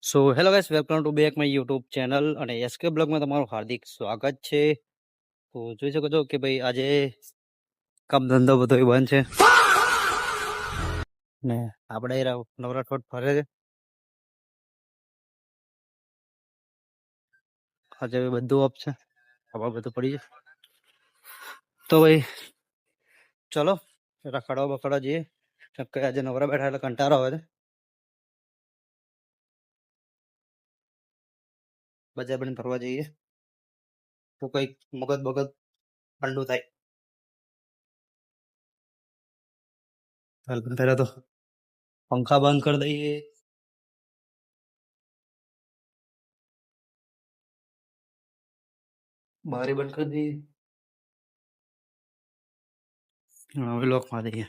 So hello guys, welcome to back my YouTube channel અને SK બ્લોગમાં તમારું હાર્દિક સ્વાગત છે. તો જોઈ શકો છો કે ભાઈ આજે કામ ધંધો બધો બંધ છે ને આપણે નવરાઠોટ ફરે છે. આજે બધું ઓફ છે, હવા બધું પડી છે. તો ભાઈ ચલો રખડવા બખડવા જઈએ. આજે નવરા બેઠા એટલે કંટાળો આવે છે. બજાર બને ફરવા જઈએ તો કંઈક મગજ બગજ ઠંડુ થાય. પહેલા તો પંખા બંધ કરી દઈએ. બારી બંધ કરી દઈએ. હવે લોક મારી દઈએ.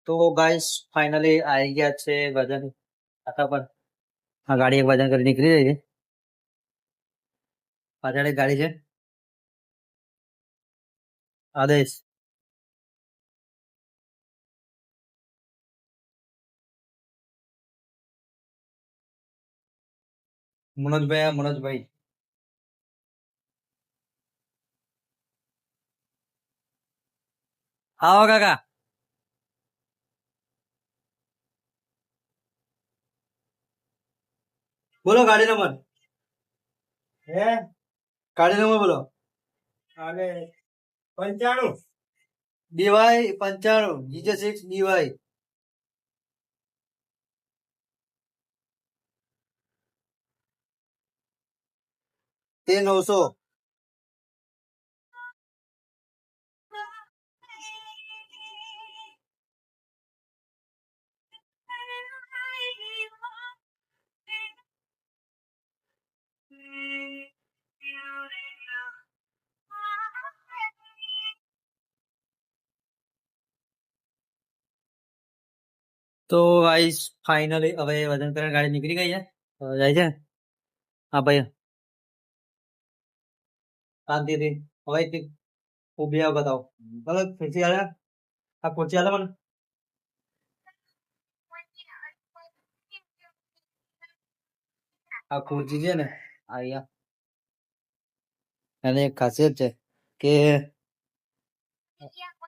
તો ગાઈસ ફાઇનલી આવી ગયા છે વજન ખાતા પર. આ ગાડી એક વજન કરી નીકળી જાય છે. પાછળ એક ગાડી છે, આદેશ. મનોજભાઈ આવો કાકા. બોલો ગાડી નંબર. હે ગાડી નંબર બોલો. અને 95 DY 95 GJ6 DY. તે 900. તો ગાઈસ ફાઇનલી હવે વજન કરીને ગાડી નીકળી ગઈ છે. હવે જાય છે. હા ભાઈ શાંતિથી હવે ઉભી આવ બતાવો. બરાબર ફેરથી આલે આ કોચી આલે મને. આ ખુરચી છે ને અહીંયા અને એક ખાસિયત છે કે